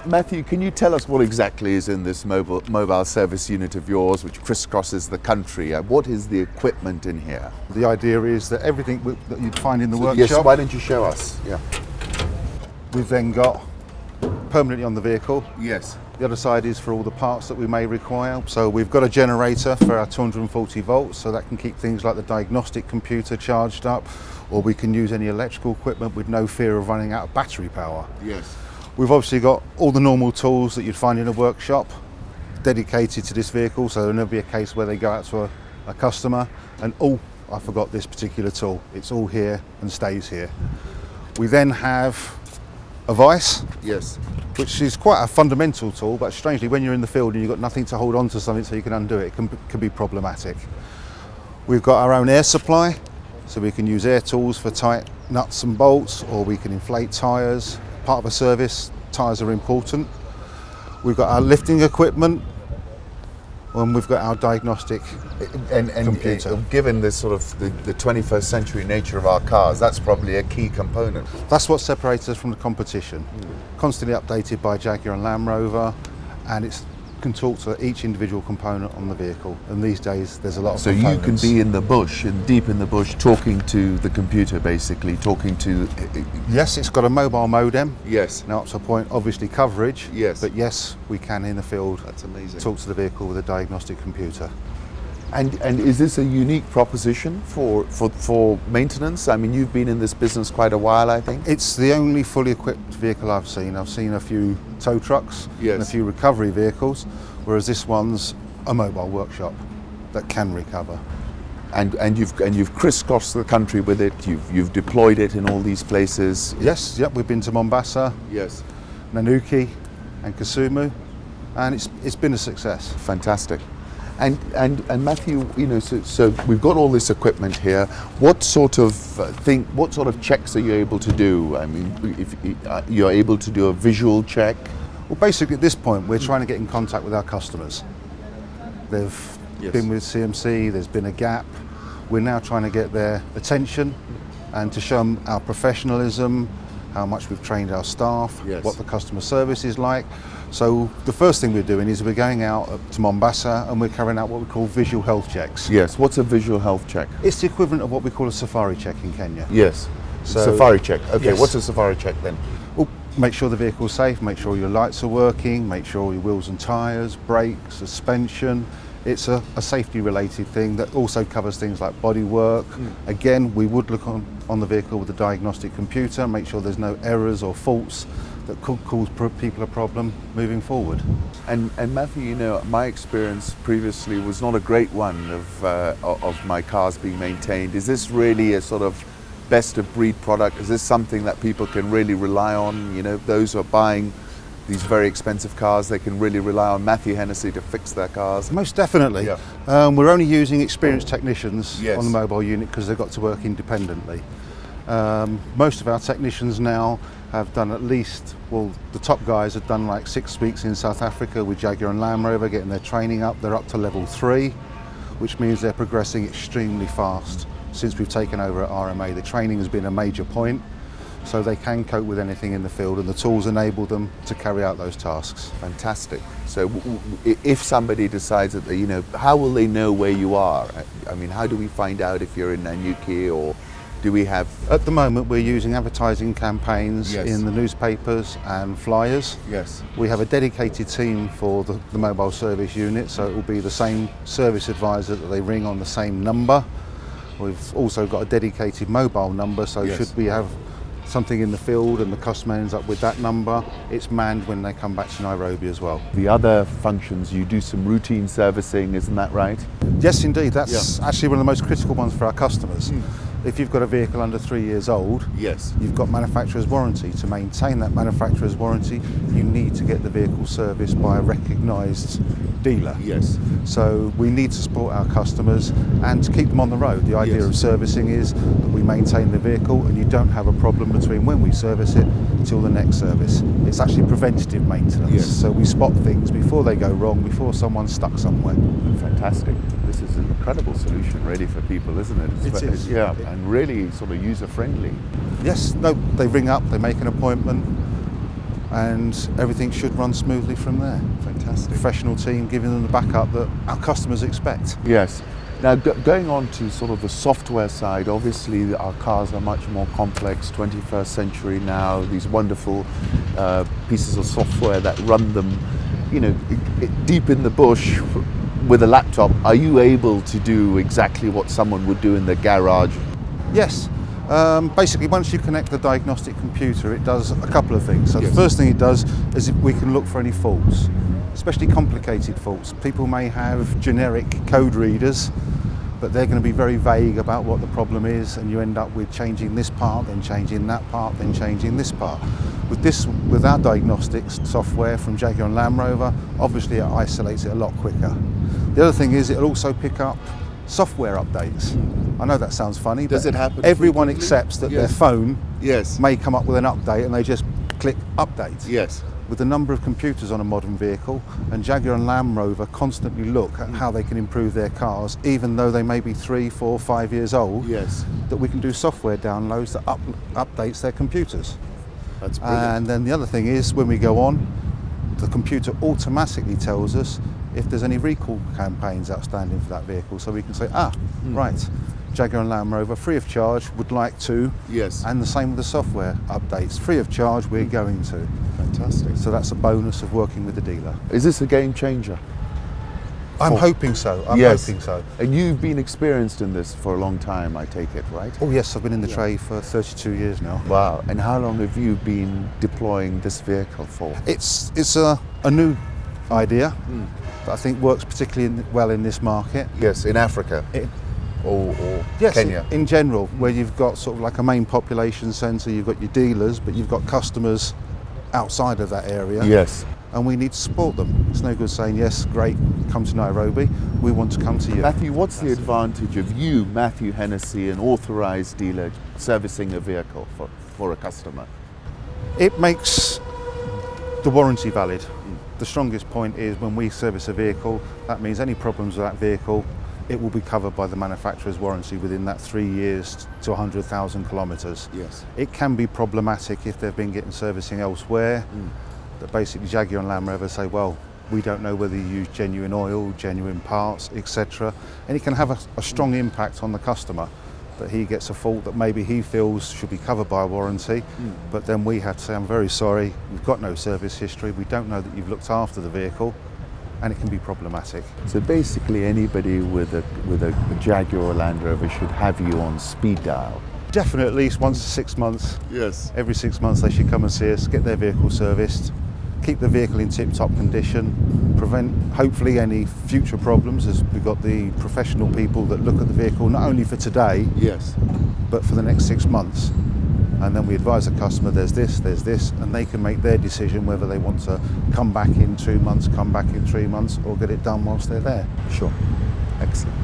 Matthew, can you tell us what exactly is in this mobile service unit of yours, which crisscrosses the country? What is the equipment in here? The idea is that everything that you'd find in the workshop. Yes, why don't you show us? Yeah. We've then got permanently on the vehicle. Yes. The other side is for all the parts that we may require. So we've got a generator for our 240 volts, so that can keep things like the diagnostic computer charged up, or we can use any electrical equipment with no fear of running out of battery power. Yes. We've obviously got all the normal tools that you'd find in a workshop dedicated to this vehicle, so there'll never be a case where they go out to a customer and, oh, I forgot this particular tool. It's all here and stays here. We then have a vise. Yes. Which is quite a fundamental tool, but strangely when you're in the field and you've got nothing to hold on to something so you can undo it, it can be problematic. We've got our own air supply, so we can use air tools for tight nuts and bolts, or we can inflate tyres. Part of a service, tyres are important. We've got our lifting equipment, and we've got our diagnostic computer. Given this sort of the 21st century nature of our cars, that's probably a key component. That's what separates us from the competition. Constantly updated by Jaguar and Land Rover, and it can talk to each individual component on the vehicle. And these days, there's a lot of components. So you can be in the bush, deep in the bush, talking to the computer, basically, talking to... Yes, it's got a mobile modem. Yes. Now up to a point, obviously coverage. Yes. But yes, we can in the field. That's amazing. Talk to the vehicle with a diagnostic computer. And is this a unique proposition for maintenance? I mean, you've been in this business quite a while, I think. It's the only fully equipped vehicle I've seen. I've seen a few tow trucks and a few recovery vehicles, whereas this one's a mobile workshop that can recover. And you've crisscrossed the country with it. You've deployed it in all these places. Yes, yep. We've been to Mombasa, yes, Nanuki, and Kisumu, and it's been a success. Fantastic. And Matthew, you know, so we've got all this equipment here. What sort of checks are you able to do? I mean, if you're able to do a visual check. Well, basically at this point, we're trying to get in contact with our customers. They've been with CMC. There's been a gap. We're now trying to get their attention and to show them our professionalism, how much we've trained our staff, what the customer service is like. So the first thing we're doing is we're going out to Mombasa and we're carrying out what we call visual health checks. Yes, what's a visual health check? It's the equivalent of what we call a safari check in Kenya. Yes, so, safari check. Okay, yes. What's a safari check then? Well, make sure the vehicle's safe, make sure your lights are working, make sure your wheels and tyres, brakes, suspension. It's a safety related thing that also covers things like body work. Again, we would look on the vehicle with a diagnostic computer, make sure there's no errors or faults that could cause people a problem moving forward. And Matthew, you know, my experience previously was not a great one of my cars being maintained. Is this really a sort of best of breed product? Is this something that people can really rely on? You know, those who are buying these very expensive cars, they can really rely on Matthew Hennessy to fix their cars? Most definitely. Yeah. We're only using experienced technicians on the mobile unit because they've got to work independently. Most of our technicians now have done at least, well, the top guys have done like 6 weeks in South Africa with Jaguar and Land Rover, getting their training up. They're up to level 3, which means they're progressing extremely fast. Since we've taken over at RMA, the training has been a major point, so they can cope with anything in the field, and the tools enable them to carry out those tasks. Fantastic. So if somebody decides that, you know, how will they know where you are? I mean, how do we find out if you're in Nanuki, or do we have... At the moment, we're using advertising campaigns in the newspapers and flyers. Yes. We have a dedicated team for the mobile service unit, so it will be the same service advisor that they ring on the same number. We've also got a dedicated mobile number, so should we have something in the field and the customer ends up with that number, it's manned when they come back to Nairobi as well. The other functions, you do some routine servicing, isn't that right? Yes, indeed. That's actually one of the most critical ones for our customers. If you've got a vehicle under 3 years old, you've got manufacturer's warranty. To maintain that manufacturer's warranty, you need to get the vehicle serviced by a recognised dealer. Yes. So we need to support our customers and to keep them on the road. The idea of servicing is that we maintain the vehicle and you don't have a problem between when we service it until the next service. It's actually preventative maintenance. So we spot things before they go wrong, before someone's stuck somewhere. Fantastic. This is an incredible solution really for people, isn't it? It is. Yeah, and really sort of user friendly. Yes, no, they ring up, they make an appointment, and everything should run smoothly from there. Fantastic. Professional team giving them the backup that our customers expect. Yes. Now, going on to sort of the software side, obviously our cars are much more complex, 21st century now, these wonderful pieces of software that run them, you know, deep in the bush with a laptop. Are you able to do exactly what someone would do in the garage? Yes. Basically, once you connect the diagnostic computer, it does a couple of things. So Yes. the first thing it does is we can look for any faults, especially complicated faults. People may have generic code readers, but they're going to be very vague about what the problem is, and you end up with changing this part, then changing that part, then changing this part. With our diagnostics software from Jaguar and Land Rover, obviously it isolates it a lot quicker. The other thing is it'll also pick up software updates. I know that sounds funny, Does but it happen everyone frequently? accepts that Yes. their phone Yes. may come up with an update and they just click update. Yes. With the number of computers on a modern vehicle, and Jaguar and Land Rover constantly look at how they can improve their cars, even though they may be 3, 4, 5 years old, Yes. that we can do software downloads that updates their computers. That's brilliant. And then the other thing is, when we go on, the computer automatically tells us if there's any recall campaigns outstanding for that vehicle, so we can say, right, Jaguar and Land Rover, free of charge, would like to, Yes. and the same with the software updates, free of charge, we're going to. Fantastic. So that's a bonus of working with the dealer. Is this a game changer? I'm hoping so, I'm Yes. hoping so. And you've been experienced in this for a long time, I take it, right? Oh yes, I've been in the trade for 32 years now. Wow. And how long have you been deploying this vehicle for? It's a new idea that I think works particularly well in this market. Yes, in Africa. Or Yes, Kenya. in general, where you've got sort of like a main population centre, you've got your dealers, but you've got customers outside of that area. Yes. And we need to support them. It's no good saying, yes, great, come to Nairobi, we want to come to you. Matthew, what's the advantage of you, Matthew Hennessy, an authorised dealer, servicing a vehicle for a customer? It makes the warranty valid. The strongest point is when we service a vehicle, that means any problems with that vehicle, it will be covered by the manufacturer's warranty within that 3 years to 100,000 kilometres. Yes. It can be problematic if they've been getting servicing elsewhere, that basically Jaguar and Land Rover say, well, we don't know whether you use genuine oil, genuine parts, etc. And it can have a strong impact on the customer, that he gets a fault that maybe he feels should be covered by a warranty, but then we have to say, I'm very sorry, we've got no service history, we don't know that you've looked after the vehicle, and it can be problematic. So basically anybody with a Jaguar or Land Rover should have you on speed dial. Definitely at least once to 6 months. Yes. Every 6 months they should come and see us, get their vehicle serviced, keep the vehicle in tip-top condition, prevent hopefully any future problems, as we've got the professional people that look at the vehicle not only for today, Yes. but for the next 6 months. And then we advise the customer there's this, and they can make their decision whether they want to come back in 2 months, come back in 3 months, or get it done whilst they're there. Sure. Excellent.